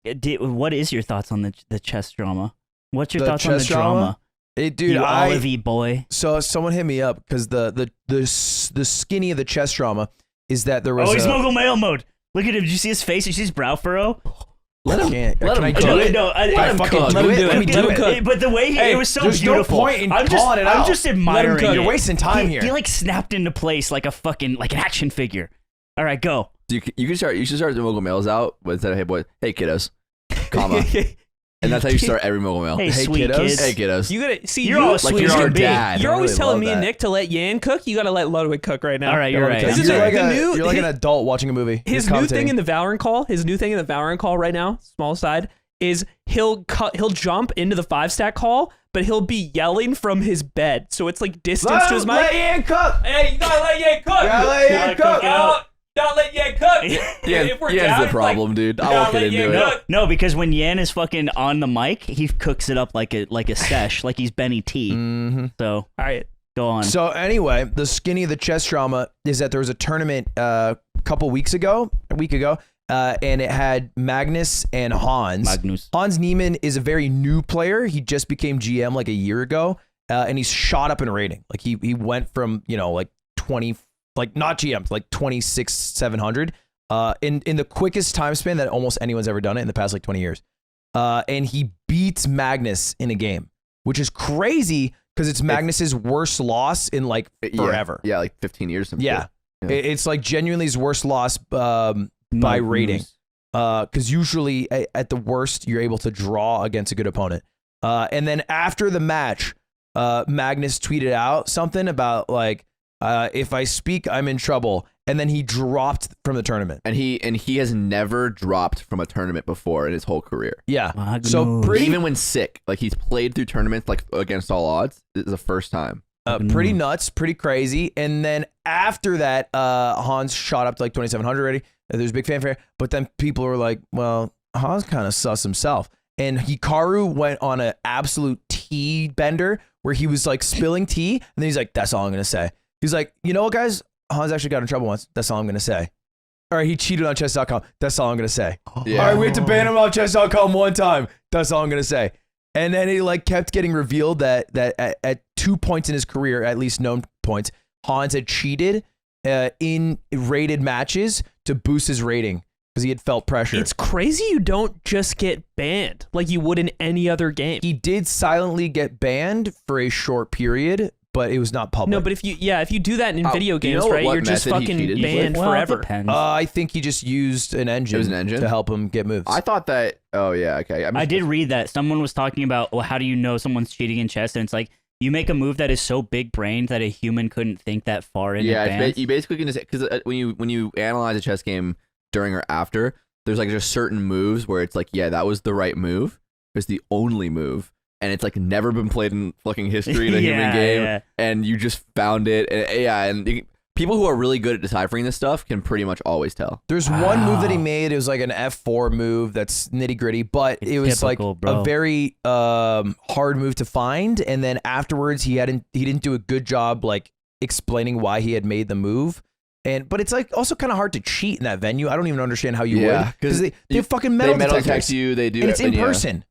What is your thoughts on the chess drama? What's your thoughts on the chess drama? Dude, you Olivey boy. So someone hit me up because the skinny of the chess drama is that there was. Oh, he's mogul male mode. Look at him. Did you see his face? Did you see his brow furrow? Let him do it. No, let him cook. Let me do it. But the way it was so beautiful. No point in calling it out. I'm just admiring it. You're wasting time here. He like snapped into place like a fucking an action figure. All right, go. You should start the mogul males out instead of hey boy, hey kiddos, comma. And that's how you start every mogul mail. Hey, sweet kiddos. kids. Hey kiddos. You gotta see. You're all sweet. You're our dad. You're always really telling me love and that. Nick to let Yan cook. You gotta let Ludwig cook right now. All right, you're right. You're like an adult watching a movie. His new thing in the Valorant call right now, small side, is he'll jump into the 5-stack call, but he'll be yelling from his bed, so it's like distance to his mic. Let Ian cook. Hey, you gotta let Yan cook. Gotta let Ian cook. Don't let Yan cook. Yan's the problem, dude. I won't get into it. No, because when Yan is fucking on the mic, he cooks it up like a sesh, like he's Benny T. Mm-hmm. So, all right, go on. So anyway, the skinny of the chess drama is that there was a tournament a week ago, and it had Magnus and Hans. Hans Niemann is a very new player. He just became GM like a year ago, and he's shot up in rating. Like he went from like 20. Like not GM, like 26,700 in the quickest time span that almost anyone's ever done it in the past like 20 years. And he beats Magnus in a game, which is crazy because it's Magnus's worst loss in like forever. Yeah, like 15 years. Yeah. It's like genuinely his worst loss by rating. Because usually at the worst, you're able to draw against a good opponent. And then after the match, Magnus tweeted out something about like, if I speak, I'm in trouble. And then he dropped from the tournament. And he has never dropped from a tournament before in his whole career. Yeah. Magnus. So even when sick, like he's played through tournaments like against all odds. This is the first time. Pretty nuts, pretty crazy. And then after that, Hans shot up to like 2,700 already. There's big fanfare. But then people were like, well, Hans kind of sus himself. And Hikaru went on an absolute tea bender where he was like spilling tea. And then he's like, that's all I'm going to say. He's like, you know what, guys? Hans actually got in trouble once. That's all I'm going to say. All right, he cheated on chess.com. That's all I'm going to say. Yeah. All right, we had to ban him off chess.com one time. That's all I'm going to say. And then he like kept getting revealed that at 2 points in his career, at least known points, Hans had cheated in rated matches to boost his rating because he had felt pressure. It's crazy you don't just get banned like you would in any other game. He did silently get banned for a short period, but it was not public. No, but if you do that in video games, what right, you're just method he fucking cheated? banned forever. I think he just used an engine, to help him get moves. I thought that. Oh yeah, okay. I did read that someone was talking about, well, how do you know someone's cheating in chess? And it's like you make a move that is so big brained that a human couldn't think that far in advance. You basically can just because when you analyze a chess game during or after, there's like just certain moves where it's like, yeah, that was the right move. It's the only move. And it's like never been played in fucking history in a human game, and you just found it. And people who are really good at deciphering this stuff can pretty much always tell. There's one move that he made. It was like an F4 move that's nitty gritty, but it was typical, like a very hard move to find. And then afterwards, he didn't do a good job like explaining why he had made the move. But it's like also kind of hard to cheat in that venue. I don't even understand how you would because they have fucking metal detectors. You. They do, and it's in person.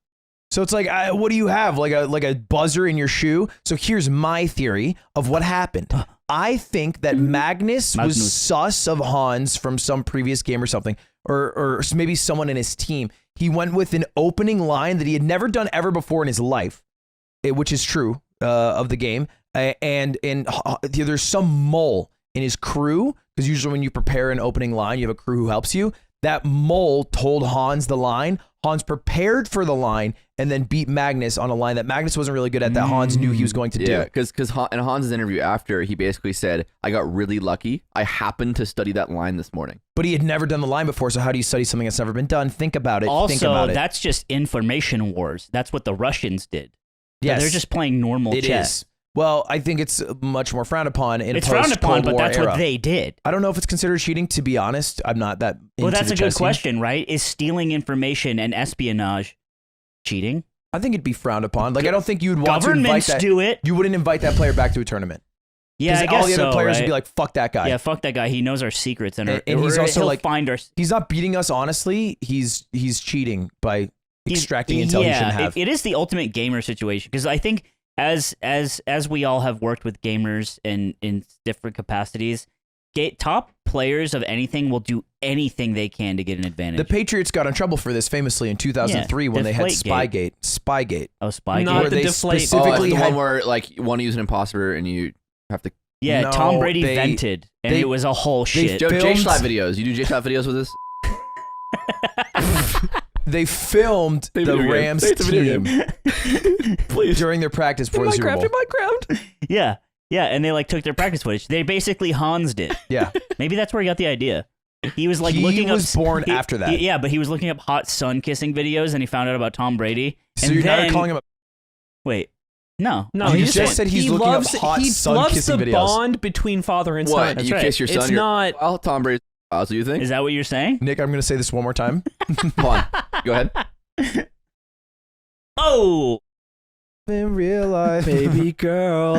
So it's like, what do you have? Like a buzzer in your shoe? So here's my theory of what happened. I think that Magnus was sus of Hans from some previous game or something, or maybe someone in his team. He went with an opening line that he had never done ever before in his life, which is true of the game. And there's some mole in his crew, because usually when you prepare an opening line, you have a crew who helps you. That mole told Hans the line. Hans prepared for the line and then beat Magnus on a line that Magnus wasn't really good at, that Hans knew he was going to do. Yeah, because in Hans' interview after, he basically said, I got really lucky. I happened to study that line this morning. But he had never done the line before, so how do you study something that's never been done? Think about it. Also, that's just information wars. That's what the Russians did. Yes. So they're just playing normal chess. It is. Well, I think it's much more frowned upon in it's frowned upon, but that's era. What they did. I don't know if it's considered cheating, to be honest. I'm not that into Well, that's the a good chess question, right? Is stealing information and espionage cheating? I think it'd be frowned upon. Like, I don't think you'd want to invite Governments that. do it. You wouldn't invite that player back to a tournament. Yeah, I Because guess all the other so, players right? would be like, "Fuck that guy." Yeah, fuck that guy. He knows our secrets, and he's also he'll like, find our. he's not beating us honestly. He's cheating by extracting intel he shouldn't have. It is the ultimate gamer situation because I think as we all have worked with gamers in different capacities, top players of anything will do anything they can to get an advantage. The Patriots got in trouble for this famously in 2003 when they had Spygate. Oh, Spygate. Not where the they deflate. specifically the had one where like you want to use an imposter and you have to. Yeah, No, Tom Brady they- vented, and they- it was a whole shit. Joe, filmed- J-Shot videos. You do J-Shot videos with this? they filmed Say the video game. Rams Say it's a video team Please. during their practice before the Super Bowl. Minecraft. Yeah, and they like took their practice footage. They basically Hans'd it. Yeah, Maybe that's where he got the idea. He was like he looking was up. born after that. Yeah, but he was looking up hot sun kissing videos, and he found out about Tom Brady. So and you're then, not calling him a Wait, no, No, You he just said he's looking up hot he sun loves kissing the videos. bond between father and son. What? That's You right. kiss your son? It's you're- not. Well, Tom Brady. So you think? Is that what you're saying? Nick, I'm going to say this one more time. Come on. Go ahead. Oh. In real life, Baby girl.